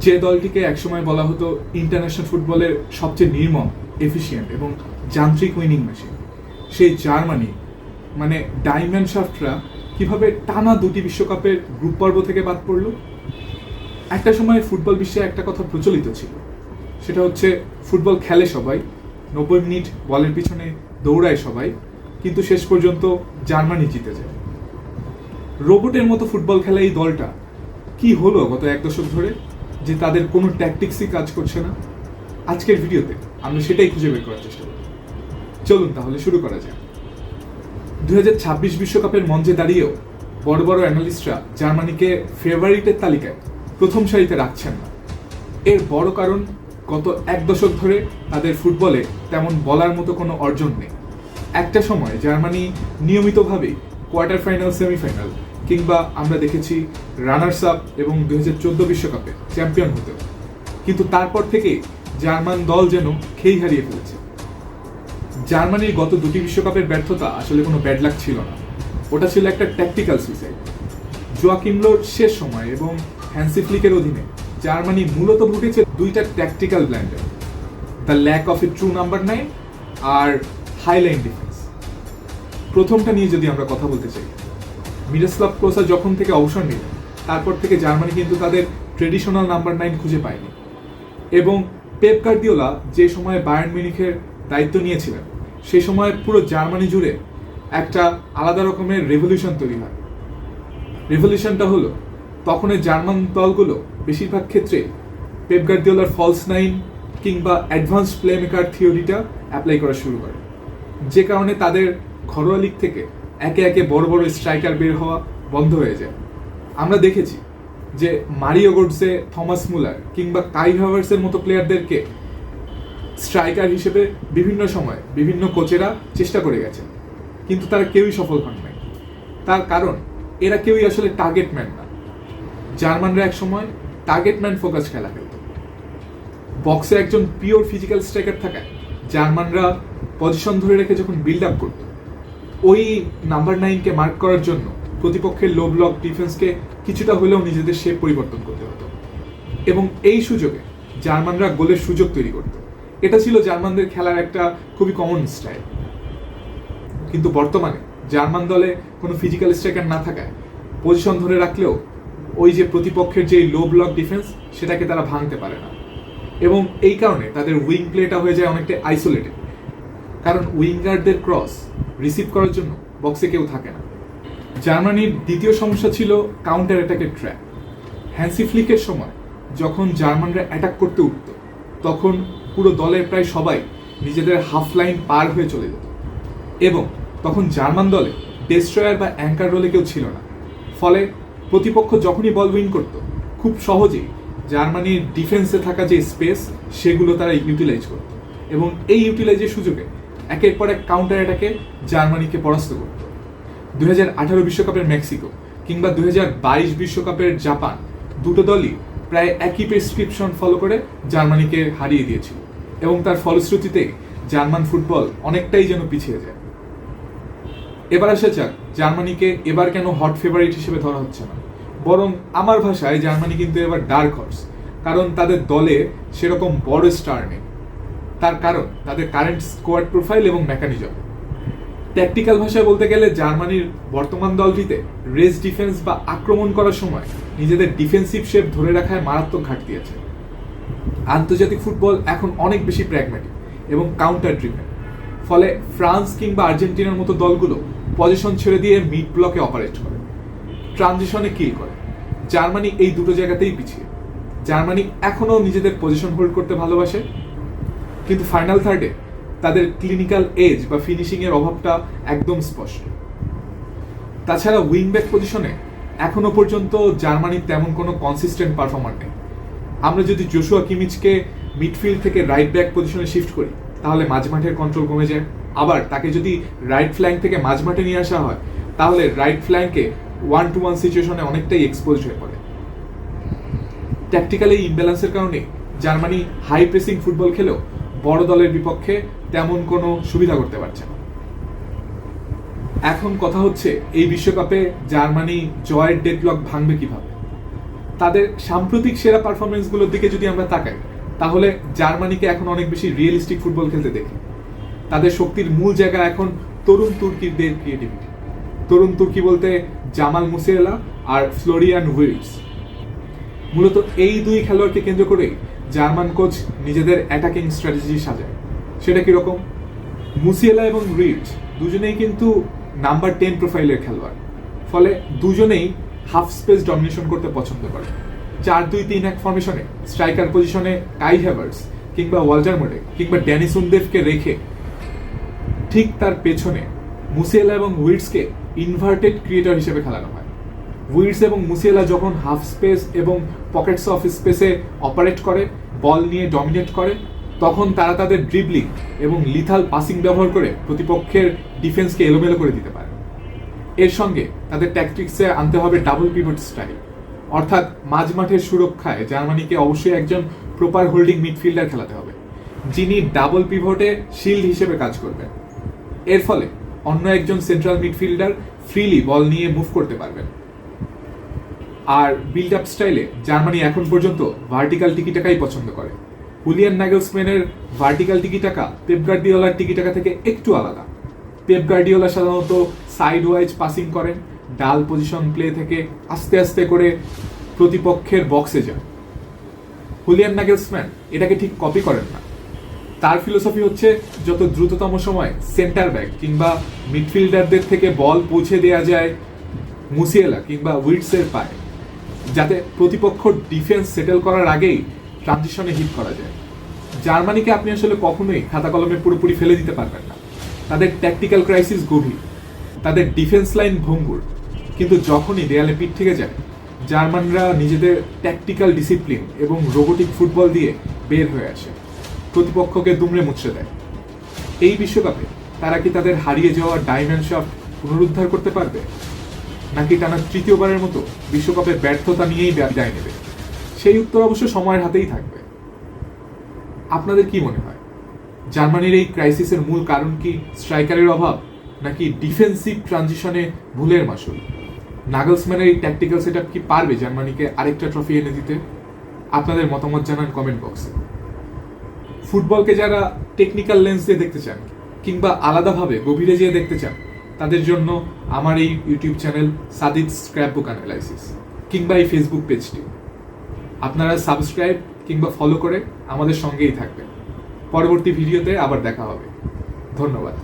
যে দলটিকে একসময় বলা হতো ইন্টারন্যাশনাল ফুটবলের সবচেয়ে নির্মম, এফিশিয়েন্ট এবং যান্ত্রিক উইনিং মেশিন, সেই জার্মানি মানে ডায়মন্ড শাফটরা কিভাবে টানা দুটি বিশ্বকাপের গ্রুপ পর্ব থেকে বাদ পড়ল। একটা সময় ফুটবল বিশ্বে একটা কথা প্রচলিত ছিল, সেটা হচ্ছে ফুটবল খেলে সবাই, 90 মিনিট বলের পিছনে দৌড়ায় সবাই, কিন্তু শেষ পর্যন্ত জার্মানি জিতে যায়। রোবটের মতো ফুটবল খেলা এই দলটা কি হলো গত এক দশক ধরে, যে তাদের কোনো ট্যাকটিক্সই কাজ করছে না? আজকের ভিডিওতে আমরা সেটাই খুঁজে বের করার চেষ্টা করব। চলুন তাহলে শুরু করা যাক। 2026 বিশ্বকাপের মঞ্চে দাঁড়িয়েও বড় বড় অ্যানালিস্টরা জার্মানিকে ফেভারিটের তালিকায় প্রথম সারিতে রাখছেন না। এর বড় কারণ, গত এক দশক ধরে তাদের ফুটবলে তেমন বলার মতো কোনো অর্জন নেই। একটা সময় জার্মানি নিয়মিতভাবেই কোয়ার্টার ফাইনাল, সেমিফাইনাল কিংবা আমরা দেখেছি রানার্স আপ এবং 2014 বিশ্বকাপে চ্যাম্পিয়ন হতেও, কিন্তু তারপর থেকে জার্মান দল যেন খেই হারিয়ে ফেলেছে। জার্মানির গত দুটি বিশ্বকাপের ব্যর্থতা আসলে কোনো ব্যাড লাক ছিল না, ওটা ছিল একটা ট্যাকটিক্যাল সুইসাইড। জোয়াকিম লোর শেষ সময় এবং হ্যান্সি ফ্লিকের অধীনে জার্মানি মূলত ভুগেছে দুইটা tactical blunder, the lack of a true number 9 আর হাইলাইন ডিফেন্স। প্রথমটা নিয়ে যদি আমরা কথা বলতে চাই, মিরোস্লাভ ক্লোসা যখন থেকে অবসর নিলেন তারপর থেকে জার্মানি কিন্তু তাদের ট্রেডিশনাল নাম্বার 9 খুঁজে পায়নি, এবং পেপ গার্দিওলা যে সময় বায়ার্ন মিউনিখের দায়িত্ব নিয়েছিলেন সেই সময় পুরো জার্মানি জুড়ে একটা আলাদা রকমের রেভলিউশন তৈরি হয়। রেভলিউশনটা হলো তখনের জার্মান দলগুলো বেশিরভাগ ক্ষেত্রে পেপ গার্দিওলার ফলস 9 কিংবা অ্যাডভান্স প্লে মেকার থিওরিটা অ্যাপ্লাই করা শুরু করে, যে কারণে তাদের ঘরোয়া লিগ থেকে একে একে বড় বড় স্ট্রাইকার বের হওয়া বন্ধ হয়ে যায়। আমরা দেখেছি যে মারিও গোটসে, থমাস মুলার কিংবা কাই হাভার্টসের মতো প্লেয়ারদেরকে স্ট্রাইকার হিসেবে বিভিন্ন সময় বিভিন্ন কোচেরা চেষ্টা করে গেছেন, কিন্তু তারা কেউই সফল হন নাই। তার কারণ এরা কেউই আসলে টার্গেট ম্যান না। জার্মানরা এক সময় টার্গেট ম্যান ফোকাস খেলা খেলত। বক্সে একজন পিওর ফিজিক্যাল স্ট্রাইকার থাকায় জার্মানরা পজিশন ধরে রেখে যখন বিল্ড আপ করত, ওই নাম্বার 9কে মার্ক করার জন্য প্রতিপক্ষের লো ব্লক ডিফেন্সকে কিছুটা হলেও নিজেদের শেপ পরিবর্তন করতে হতো, এবং এই সুযোগে জার্মানরা গোলের সুযোগ তৈরি করত। এটা ছিল জার্মানদের খেলার একটা খুবই কমন স্টাইল। কিন্তু বর্তমানে জার্মান দলে কোনো ফিজিক্যাল স্ট্রাইকার না থাকায় পজিশন ধরে রাখলেও ওই যে প্রতিপক্ষের যে লো ব্লক ডিফেন্স সেটাকে তারা ভাঙতে পারে না, এবং এই কারণে তাদের উইং প্লেটা হয়ে যায় অনেকটা আইসোলেটেড, কারণ উইঙ্গারদের ক্রস রিসিভ করার জন্য বক্সে কেউ থাকে না। জার্মানির দ্বিতীয় সমস্যা ছিল কাউন্টার অ্যাটাকের ট্র্যাপ। হ্যান্সি ফ্লিকের সময় যখন জার্মানরা অ্যাটাক করতে উঠত তখন পুরো দলের প্রায় সবাই নিজেদের হাফ লাইন পার হয়ে চলে যেত, এবং তখন জার্মান দলে ডেস্ট্রয়ার বা অ্যাঙ্কার রোলে কেউ ছিল না। ফলে প্রতিপক্ষ যখনই বল উইন করত, খুব সহজেই জার্মানির ডিফেন্সে থাকা যে স্পেস সেগুলো তারা ইউটিলাইজ করত, এবং এই ইউটিলাইজের সুযোগে একের পর এক কাউন্টার অ্যাটাকে জার্মানিকে পরাস্ত করত। 2018 বিশ্বকাপের মেক্সিকো কিংবা 2022 বিশ্বকাপের জাপান, দুটো দলই প্রায় একই প্রেসক্রিপশন ফলো করে জার্মানিকে হারিয়ে দিয়েছিল, এবং তার ফলশ্রুতিতে জার্মান ফুটবল অনেকটাই যেন পিছিয়ে যায়। এবার আসা যাক জার্মানিকে এবার কেন হট ফেভারিট হিসেবে ধরা হচ্ছে না, বরং আমার ভাষায় জার্মানি কিন্তু এবার ডার্ক হর্স, কারণ তাদের দলে সেরকম বড় স্টার নেই। তার কারণ তাদের কারেন্ট স্কোয়াড প্রোফাইল এবং মেকানিজম। ট্যাকটিক্যাল ভাষায় বলতে গেলে জার্মানির বর্তমান দলটিতে রেস ডিফেন্স বা আক্রমণ করার সময় নিজেদের ডিফেন্সিভ শেপ ধরে রাখায় মারাত্মক ঘাটতি আছে। আন্তর্জাতিক ফুটবল এখন অনেক বেশি প্র্যাগম্যাটিক এবং কাউন্টার ড্রিভেন, ফলে ফ্রান্স কিংবা আর্জেন্টিনার মতো দলগুলো পজিশন ছেড়ে দিয়ে মিড ব্লকে অপারেট করে, ট্রানজিশনে কিল করে। জার্মানি এই দুটো জায়গাতেই পিছিয়ে। জার্মানি এখনও নিজেদের পজিশন হোল্ড করতে ভালোবাসে, কিন্তু ফাইনাল থার্ডে তাদের ক্লিনিক্যাল এজ বা ফিনিশিং এর অভাবটা একদম স্পষ্ট। তাছাড়া উইংব্যাক পজিশনে এখনো পর্যন্ত জার্মানির তেমন কোনো কনসিস্টেন্ট পারফর্মার নেই। আমরা যদি জোশুয়া কিমিচকে মিডফিল্ড থেকে রাইট ব্যাক পজিশনে শিফট করি তাহলে মাঝমাঠের কন্ট্রোল কমে যায়, আবার তাকে যদি রাইট ফ্ল্যাঙ্ক থেকে মাঝমাঠে নিয়ে আসা হয় তাহলে রাইট ফ্ল্যাঙ্কে 1-to-1 সিচুয়েশনে অনেকটাই এক্সপোজড হয়ে পড়ে। ট্যাকটিক্যাল এই ইমব্যালেন্সের কারণে জার্মানি হাই প্রেসিং ফুটবল খেলেও বড় দলের বিপক্ষে তেমন কোনো সুবিধা করতে পারছে না। এখন কথা হচ্ছে এই বিশ্বকাপে জার্মানি জয়ের ডেডলক ভাঙবে কিভাবে। তাদের সাম্প্রতিক সেরা পারফরমেন্সগুলোর দিকে যদি আমরা তাকাই, তাহলে জার্মানিকে এখন অনেক বেশি রিয়েলিস্টিক ফুটবল খেলতে দেখি। তাদের শক্তির মূল জায়গা এখন তরুণ তুর্কিদের ক্রিয়েটিভিটি। তরুণ তুর্কি বলতে জামাল মুসিয়ালা আর ফ্লোরিয়ান উইর্টস। মূলত এই দুই খেলোয়াড়কে কেন্দ্র করেই জার্মান কোচ নিজেদের অ্যাটাকিং স্ট্র্যাটেজি সাজায়। সেটা কিরকম? মুসিয়ালা এবং উইর্টস দুজনেই কিন্তু নাম্বার 10 প্রোফাইলের খেলোয়াড়, ফলে দুজনেই হাফ স্পেস ডমিনেশন করতে পছন্দ করে। 4-2-3-1 ফর্মেশনে স্ট্রাইকার পজিশনে কাই হ্যাভার্টস কিংবা ওয়াল্টার মোডে কিংবা ড্যানি সুনদেভকে রেখে ঠিক তার পেছনে মুসিয়ালা এবং উইর্টসকে ইনভার্টেড ক্রিয়েটর হিসেবে খেলানো হয়। উইর্টস এবং মুসিয়ালা যখন হাফ স্পেস এবং পকেটস অফ স্পেসে অপারেট করে, বল নিয়ে ডমিনেট করে, তখন তারা তাদের ড্রিবলিং এবং লিথাল পাসিং ব্যবহার করে প্রতিপক্ষের ডিফেন্সকে এলোমেলো করে দিতে পারে। এর সঙ্গে তাদের ট্যাকটিক্সে আনতে হবে ডাবল পিভট স্টাইল, অর্থাৎ মাঝমাঠের সুরক্ষায় জার্মানিকে অবশ্যই একজন প্রপার হোল্ডিং মিডফিল্ডার খেলাতে হবে, যিনি ডাবল পিভটে শিল্ড হিসেবে কাজ করবেন। এর ফলে অন্য একজন সেন্ট্রাল মিডফিল্ডার ফ্রিলি বল নিয়ে মুভ করতে পারবেন। আর বিল্ড আপ স্টাইলে জার্মানি এখন পর্যন্ত ভার্টিক্যাল টিকিটাকাই পছন্দ করে। হুলিয়ান নাগেলসম্যানের ভার্টিক্যাল টিকিটাকা পেপ গার্দিওলার টিকিটাকা থেকে একটু আলাদা। পেপ গার্দিওলা সাধারণত সাইড ওয়াইজ পাসিং করেন, ডাল পজিশন প্লে থেকে আস্তে আস্তে করে প্রতিপক্ষের বক্সে যান। হুলিয়ান নাগেলসম্যান এটাকে ঠিক কপি করেন না। তার ফিলোসফি হচ্ছে যত দ্রুততম সময় সেন্টার ব্যাক কিংবা মিডফিল্ডারদের থেকে বল পৌঁছে দেওয়া যায় মুসিয়ালা কিংবা উইটসের পায়ে, যাতে প্রতিপক্ষ ডিফেন্স সেটেল করার আগেই ট্রানজিশনে হিট করা যায়। জার্মানিকে আপনি আসলে কখনোই খাতা কলমে পুরোপুরি ফেলে দিতে পারবেন না। তাদের ট্যাকটিক্যাল ক্রাইসিস গভীর, তাদের ডিফেন্স লাইন ভঙ্গুর, কিন্তু যখনই দেয়ালে পিঠ থেকে যায়, জার্মানরা নিজেদের ট্যাকটিক্যাল ডিসিপ্লিন এবং রোবোটিক ফুটবল দিয়ে বের হয়ে আসে, প্রতিপক্ষকে দুমড়ে মুচড়ে দেয়। এই বিশ্বকাপে তারা কি তাদের হারিয়ে যাওয়া ডাইমেনশন পুনরুদ্ধার করতে পারবে, নাকি টানা তৃতীয়বারের মতো বিশ্বকাপের ব্যর্থতা নিয়েই বিদায় নেবে? সেই উত্তর অবশ্য সময়ের হাতেই থাকবে। আপনাদের কি মনে হয়, জার্মানির এই ক্রাইসিসের মূল কারণ কি স্ট্রাইকারের অভাব, নাকি ডিফেন্সিভ ট্রানজিশনে ভুলের মাসুল? নাগেলসম্যানের এই ট্যাকটিক্যাল সেটআপ কি পারবে জার্মানিকে আরেকটা ট্রফি এনে দিতে? আপনাদের মতামত জানান কমেন্ট বক্সে। ফুটবলকে যারা টেকনিক্যাল লেন্স দিয়ে দেখতে চান কিংবা আলাদাভাবে গভীরে যেয়ে দেখতে চান, তাদের জন্য আমার এই YouTube channel Sadid scrapbook analysis কিংবা এই ফেসবুক পেজটি আপনারা সাবস্ক্রাইব কিংবা ফলো করে আমাদের সঙ্গেই থাকবেন। পরবর্তী ভিডিওতে আবার দেখা হবে। ধন্যবাদ।